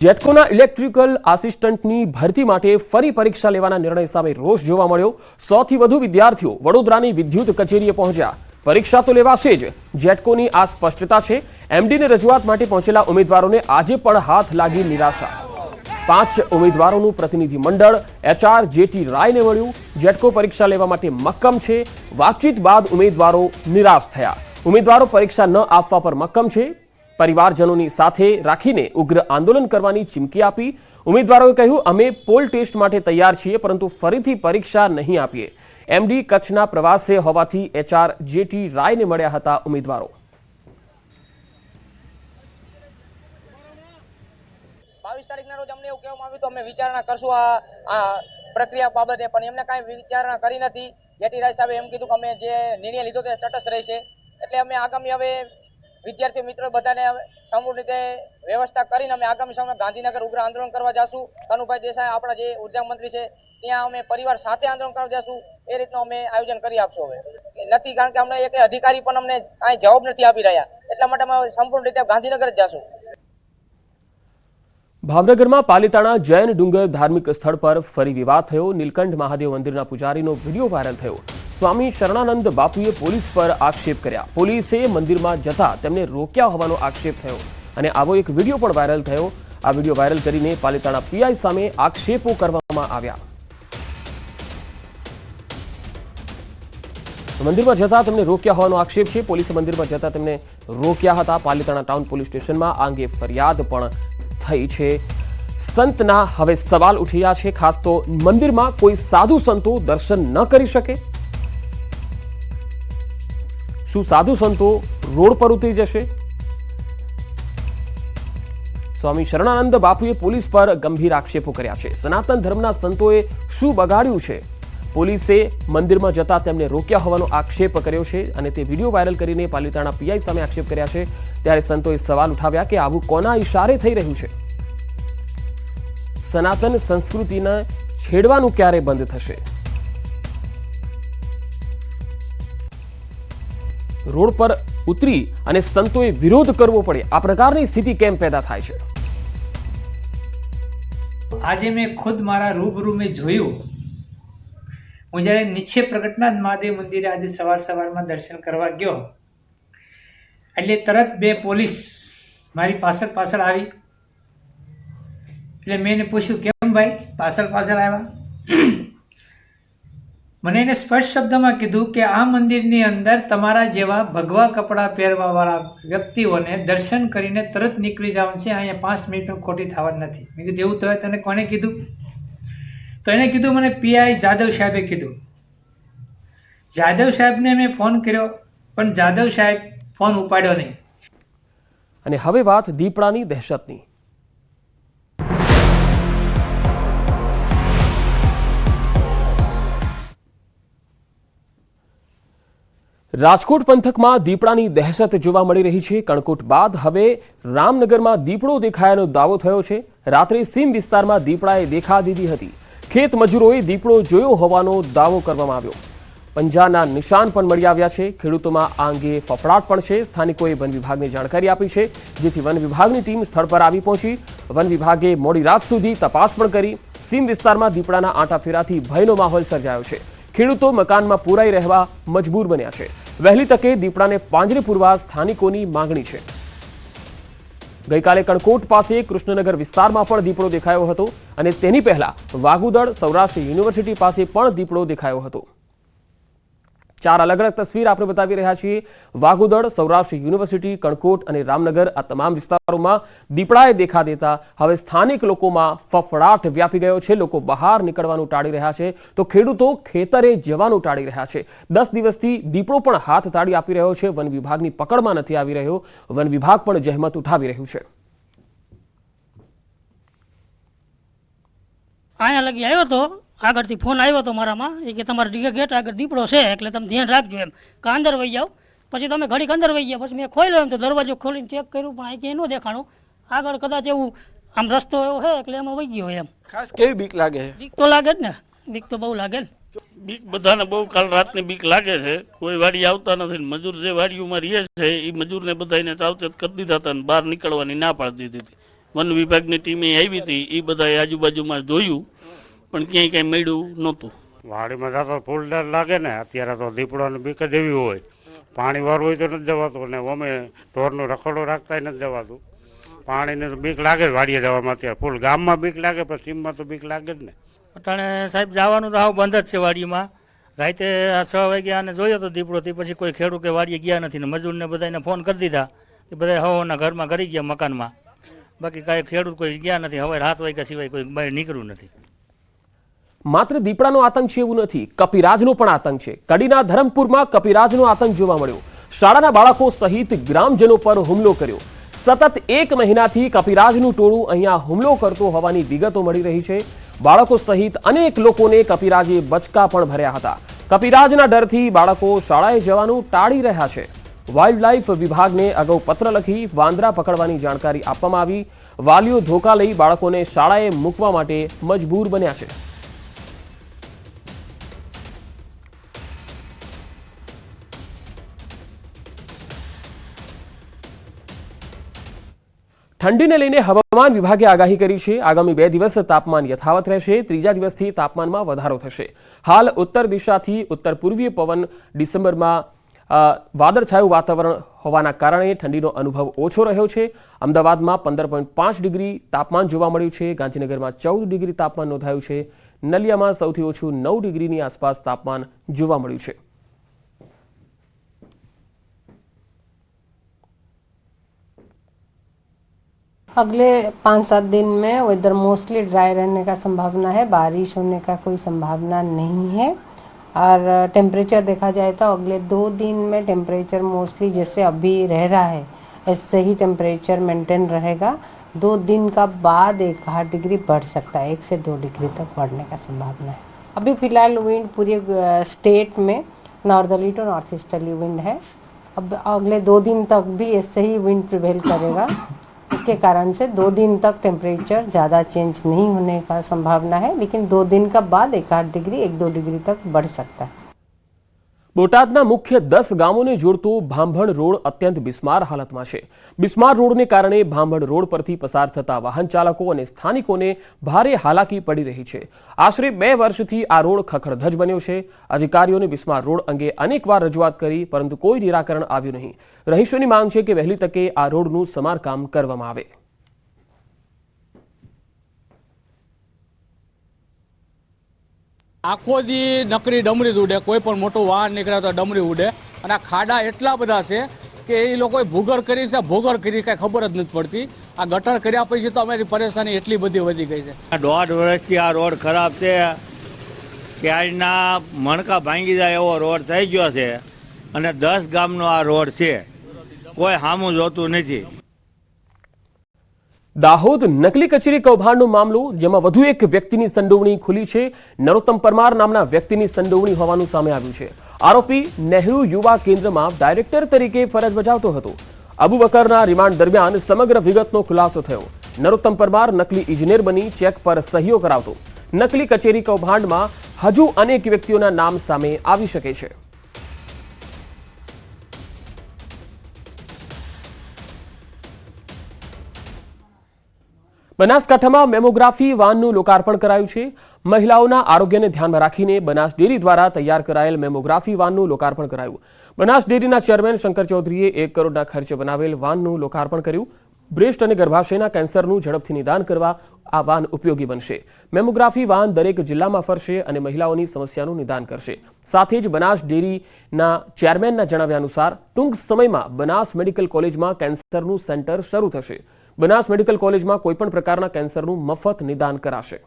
જેટકોના electrical આસિસ્ટન્ટની ભરતી માટે ફરી પરીક્ષા લેવાના નિર્ણય સામે રોષ જોવા મળ્યો। 100 થી વધુ વિદ્યાર્થીઓ વડોદરાની વિદ્યુત કચેરીએ પહોંચ્યા। પરીક્ષા તો લેવાશે જ, જેટકોની આ સ્પષ્ટતા છે। એમડીને રજૂઆત માટે પહોંચેલા ઉમેદવારોને આજે પણ હાથ લાગી નિરાશા। 5 ઉમેદવારોનું પ્રતિનિધિ મંડળ એચઆર જેટી રાયને મળ્યું। જેટકો પરીક્ષા લેવા માટે મક્કમ છે। વાતચીત બાદ ઉમેદવારો નિરાશ થયા। ઉમેદવારો પરીક્ષા ન આપવા પર મક્કમ છે। પરિવારજનોની સાથે રાખીને ઉગ્ર આંદોલન કરવાની ચીમકી આપી। ઉમેદવારોએ કહ્યું, અમે પોલ ટેસ્ટ માટે તૈયાર છીએ, પરંતુ ફરીથી પરીક્ષા નહીં આપીએ। એમડી કચ્છના પ્રવાસે હોવાથી એચઆર જેટી રાયને મળ્યા હતા ઉમેદવારો। 22 તારીખના રોજ અમને એવું કહેવામાં આવ્યું તો અમે વિચારણા કરશું આ પ્રક્રિયા બાબતે, પણ એમને કાંઈ વિચારણા કરી નથી। જેટી રાય સાહેબે એમ કીધું કે અમે જે નિર્ણય લીધો તે તટસ્થ રહેશે। એટલે અમે આગામી હવે વિદ્યાર્થી મિત્રો બધાને સંપૂર્ણ રીતે વ્યવસ્થા કરીને અમે આગામી સમયમાં ગાંધીનગર ઉગ્ર આંદોલન કરવા જશું। કનુભાઈ દેસાઈ આપણા જે ઉર્જા મંત્રી છે ત્યાં અમે પરિવાર સાથે આંદોલન કરવા જશું। એ રીતનું અમે આયોજન કરી આપશું। હવે નથી, કારણ કે અમને એક અધિકારી પણ અમને કાંઈ જવાબ નથી આપી રહ્યા, એટલા માટે અમે સંપૂર્ણ રીતે ગાંધીનગર જ જશું। ભાવનગરમાં પાલીતાણા જૈન ડુંગર ધાર્મિક સ્થળ પર ફરી વિવાદ થયો। નીલકંઠ મહાદેવ મંદિરના પૂજારીનો વિડીયો વાયરલ થયો। સ્વામી શરણાનંદ બાપુએ પોલીસ પર આક્ષેપ કર્યા। પોલીસે મંદિરમાં જતા તેમને રોક્યા હોવાનો આક્ષેપ થયો અને આવો એક વિડીયો પણ વાયરલ થયો। આ વિડીયો વાયરલ કરીને પાલીતાણા પીઆઈ સામે આક્ષેપો કરવામાં આવ્યા। મંદિરમાં જતા તેમને રોક્યા હોવાનો આક્ષેપ છે। પોલીસે મંદિરમાં જતા તેમને રોક્યા હતા। પાલીતાણા ટાઉન પોલીસ સ્ટેશનમાં આ અંગે ફરિયાદ પણ થઈ છે। સંતના હવે સવાલ ઉઠી રહ્યા છે। ખાસ તો મંદિરમાં કોઈ સાધુ સંતો દર્શન ન કરી શકે? શું સાધુ સંતો રોડ પર ઉતરી જશે? સ્વામી શરણાનંદ બાપુએ પોલીસ પર ગંભીર આક્ષેપો કર્યા છે। સનાતન ધર્મના સંતોએ શું બગાડ્યું છે? પોલીસે મંદિરમાં જતા તેમને રોક્યા હોવાનો આક્ષેપ કર્યો છે અને તે વિડીયો વાયરલ કરીને પાલીતાણા પીઆઈ સામે આક્ષેપ કર્યા છે। ત્યારે સંતોએ સવાલ ઉઠાવ્યા કે આવું કોના ઇશારે થઈ રહ્યું છે? સનાતન સંસ્કૃતિને છેડવાનું ક્યારે બંધ થશે? રોડ પર ઉતરી અને સંતોએ વિરોધ કરવો પડે, આ પ્રકારની સ્થિતિ કેમ પેદા થાય છે? આજે મેં ખુદ મારા રૂબરૂ મેં જોયું। હું જ્યારે નીચે પ્રગટનાથ મહાદેવ મંદિરે આજે સવારમાં દર્શન કરવા ગયો, એટલે તરત 2 પોલીસ મારી પાછળ આવી। એટલે મેં એને પૂછ્યું, કેમ ભાઈ પાછળ આવ્યા? મને એને સ્પષ્ટ શબ્દમાં કીધું કે આ મંદિરની અંદર તમારા જેવા ભગવા કપડાં પહેરવાવાળા વ્યક્તિઓને દર્શન કરીને તરત નીકળી જવાનું છે, અહીંયા 5 મિનિટ પણ ખોટી થવાની નથી। મેં કીધું એવું તો તને કોને કીધું? તો એને કીધું, મને પીઆઈ જાદવ સાહેબે કીધું। જાદવ સાહેબને મેં ફોન કર્યો, પણ જાદવ સાહેબ ફોન ઉપાડ્યો નહીં। અને હવે વાત દીપડાની દહેશતની। રાજકોટ પંથકમાં દીપડાની દહેશત જોવા મળી રહી છે। કણકોટ બાદ હવે રામનગરમાં દીપડો દેખાયાનો દાવો થયો છે। રાત્રે સીમ વિસ્તારમાં દીપડાએ દેખા દીધી હતી। ખેત મજૂરોએ દીપડો જોયો હોવાનો દાવો કરવામાં આવ્યો। પંજાના નિશાન પણ મળી આવ્યા છે। ખેડૂતોમાં આ અંગે ફફડાટ પણ છે। સ્થાનિકોએ વન વિભાગને જાણકારી આપી છે, જેથી વન વિભાગની ટીમ સ્થળ પર આવી પહોંચી। વન વિભાગે મોડી રાત સુધી તપાસ પણ કરી। સીમ વિસ્તારમાં દીપડાના આંટાફેરાથી ભયનો માહોલ સર્જાયો છે। ખેડૂતો મકાનમાં પૂરાઈ રહેવા મજબૂર બન્યા છે। વહેલી તકે દીપડાને પાંજરે પૂરવા સ્થાનિકોની માંગણી છે। ગઈકાલે કણકોટ પાસે કૃષ્ણનગર વિસ્તારમાં પણ દીપડો દેખાયો હતો અને તેની પહેલા વાગુદળ સૌરાષ્ટ્ર યુનિવર્સિટી પાસે પણ દીપડો દેખાયો હતો। 4 અલગ અલગ તસવીર આપણે બતાવી રહ્યા છીએ। વાગુદળ, સૌરાષ્ટ્ર યુનિવર્સિટી, કણકોટ અને રામનગર આ તમામ વિસ્તારોમાં દીપડાએ દેખા દેતા હવે સ્થાનિક લોકોમાં ફફડાટ વ્યાપી ગયો છે। લોકો બહાર નીકળવાનું ટાળી રહ્યા છે, તો ખેડૂતો ખેતરે જવાનું ટાળી રહ્યા છે। 10 દિવસથી દીપડો પણ હાથ તાળી આપી રહ્યો છે। વન વિભાગની પકડમાં નથી આવી રહ્યો। વન વિભાગ પણ જહેમત ઉઠાવી રહ્યું છે। અહીંયા લગી આવ્યો તો, આગળથી ફોન આવ્યો હતો મારામાં, એ કે તમારા ગેટ આગળ દીપડો છે, એટલે તમે ધ્યાન રાખજો એમ, કે અંદર વહી જાઓ। પછી તમે ઘડીક અંદર વહી ગયા, પછી મેં ખોલ્યો એમ તો દરવાજો ખોલીને ચેક કર્યું, પણ અહીંથી ન દેખાણું। આગળ કદાચ એવું આમ રસ્તો એવો છે એટલે એમાં વહી ગયો એમ। ખાસ કેવી બીક લાગે? બીક તો લાગે જ ને, બીક તો બહુ લાગે ને। બીક બધાને બહુ કાલ રાતની બીક લાગે છે। કોઈ વાડી આવતા નથી। મજૂર જે વાડીઓમાં રહે છે એ મજૂરને બધાને સાવચેત કરી દીધા હતા અને બહાર નીકળવાની ના પાડી દીધી હતી। વન વિભાગની ટીમે આવી હતી, એ બધાએ આજુબાજુમાં જોયું પણ ક્યાંય કાંઈ મળ્યું નહોતું. વાડીમાં જતો ફૂલ ડર લાગે ને. અત્યારે તો દીપડોની બીક જ એવી હોય, પાણી વાળું હોય તો નથી જવાતું, ને અમે ઢોરનું રખડો રાખતા નથી જવાતું. પાણીની તો બીક લાગે જ વાડીએ જવામાં. અત્યારે ફૂલ ગામમાં બીક લાગે, પણ સીમમાં તો બીક લાગે જ ને. અટાણે સાહેબ જવાનું તો હાવ બંધ જ છે વાડીમાં. રાતે 6 વાગ્યા અને જોયો તો દીપડો, તે પછી કોઈ ખેડૂત કે વાડીએ ગયા નથી ને મજૂરને બધાને ફોન કરી દીધા, એ બધા હવાના ઘરમાં કરી ગયા મકાનમાં. બાકી કાંઈ ખેડૂત કોઈ ગયા નથી. હવે 7 વાગ્યા સિવાય કોઈ બહાર નીકળ્યું નથી. માત્ર દીપડાનો આતંક છે એવું નથી, કપિરાજનો પણ આતંક છે. કડીના ધરમપુરમાં કપિરાજનો આતંક જોવા મળ્યો. શાળાના બાળકો સહિત ગ્રામજનો પર હુમલો કર્યો. સતત 1 મહિનાથી કપિરાજનું ટોળું અહીંયા હુમલો કરતો હોવાની વિગતો મળી રહી છે. બાળકો સહિત અનેક લોકોને કપિરાજે બચકા પણ ભર્યા હતા. કપિરાજના ડરથી બાળકો શાળાએ જવાનું ટાળી રહ્યા છે. વાઇલ્ડ લાઇફ વિભાગને અગાઉ પત્ર લખી વાંદરા પકડવાની જાણકારી આપવામાં આવી. વાલીઓ ધોકા લઈ બાળકોને શાળાએ મૂકવા માટે મજબૂર બન્યા છે. ઠંડીને લઈને હવામાન વિભાગે આગાહી કરી છે. આગામી 2 દિવસ તાપમાન યથાવત રહેશે. ત્રીજા દિવસથી તાપમાનમાં વધારો થશે. હાલ ઉત્તર દિશાથી ઉત્તર પૂર્વીય પવન ડિસેમ્બરમાં વાદળછાયું વાતાવરણ હોવાના કારણે ઠંડીનો અનુભવ ઓછો રહ્યો છે. અમદાવાદમાં 15.5 ડિગ્રી તાપમાન જોવા મળ્યું છે. ગાંધીનગરમાં 14 ડિગ્રી તાપમાન નોંધાયું છે. નલિયામાં સૌથી ઓછું 9 ડિગ્રીની આસપાસ તાપમાન જોવા મળ્યું છે. अगले 5-7 दिन में वेदर मोस्टली ड्राई रहने का संभावना है, बारिश होने का कोई संभावना नहीं है। और टेम्परेचर देखा जाए तो अगले 2 दिन में टेम्परेचर मोस्टली जैसे अभी रह रहा है ऐसे ही टेम्परेचर मेंटेन रहेगा। 2 दिन का बाद 1-8 डिग्री बढ़ सकता है, 1 से 2 डिग्री तक बढ़ने का संभावना है। अभी फिलहाल विंड पूरे स्टेट में northerly to north easterly wind है। अब अगले 2 दिन तक भी ऐसे ही विंड प्रिवेल करेगा। उसके कारण से 2 दिन तक टेम्परेचर ज़्यादा चेंज नहीं होने का संभावना है, लेकिन 2 दिन का बाद 1-8 डिग्री 1-2 डिग्री तक बढ़ सकता है। બોટાદના મુખ્ય 10 ગામોને જોડતો ભાંભણ રોડ અત્યંત બિસ્માર હાલતમાં છે. બિસ્માર રોડને કારણે ભાંભણ રોડ પરથી પસાર થતા વાહન ચાલકો અને સ્થાનિકોને ભારે હાલાકી પડી રહી છે. આશરે 2 વર્ષથી આ રોડ ખખડધજ બન્યો છે. અધિકારીઓને બિસ્માર રોડ અંગે અનેકવાર રજૂઆત કરી, પરંતુ કોઈ નિરાકરણ આવ્યું નહીં. રહીશોની માંગ છે કે વહેલી તકે આ રોડનું સમારકામ કરવામાં આવે. આખો દી નકરી ડમરી જ ઉડે, કોઈ પણ મોટું વાહન નીકળે તો ડમરી ઉડે. અને આ ખાડા એટલા બધા છે કે એ લોકોએ ભૂગર્ભ કરી છે, ભૂગર્ભ કરી કાંઈ ખબર જ નથી પડતી. આ ગટર કર્યા પછી તો અમારી પરેશાની એટલી બધી વધી ગઈ છે. 1.5 વર્ષથી આ રોડ ખરાબ છે. ક્યારના મણકા ભાંગી જાય એવો રોડ થઈ ગયો છે અને 10 ગામનો આ રોડ છે, કોઈ સામું જોતું નથી. દાહોદ નકલી કચેરી કૌભાંડનો મામલો, જેમાં વધુ એક વ્યક્તિની સંડોવણી ખુલી છે. નરોત્તમ પરમાર નામના વ્યક્તિની સંડોવણી હોવાનું સામે આવ્યું છે. આરોપી નહેરુ યુવા કેન્દ્રમાં ડાયરેક્ટર તરીકે ફરજ બજાવતો હતો. અબુબકરના રિમાન્ડ દરમિયાન સમગ્ર વિગતનો ખુલાસો થયો. નરોત્તમ પરમાર નકલી ઇજનેર બની ચેક પર સહીઓ કરાવતો. નકલી કચેરી કૌભાંડમાં હજુ અનેક વ્યક્તિઓના નામ સામે આવી શકે છે. બનાસકાંઠામાં મેમોગ્રાફી વાનનું લોકાર્પણ કરાયું છે. મહિલાઓના આરોગ્યને ધ્યાનમાં રાખીને બનાસ ડેરી દ્વારા તૈયાર કરાયેલ મેમોગ્રાફી વાનનું લોકાર્પણ કરાયું. બનાસ ડેરીના ચેરમેન શંકર ચૌધરીએ 1 કરોડના ખર્ચે બનાવેલ વાનનું લોકાર્પણ કર્યું. બ્રેસ્ટ અને ગર્ભાશયના કેન્સરનું ઝડપથી નિદાન કરવા આ વાન ઉપયોગી બનશે. મેમોગ્રાફી વાન દરેક જિલ્લામાં ફરશે અને મહિલાઓની સમસ્યાનું નિદાન કરશે. સાથે જ બનાસ ડેરીના ચેરમેનના જણાવ્યા અનુસાર ટૂંક સમયમાં બનાસ મેડિકલ કોલેજમાં કેન્સરનું સેન્ટર શરૂ થશે. બનાસ મેડિકલ કોલેજમાં કોઈપણ પ્રકારના કેન્સરનું મફત નિદાન કરાશે.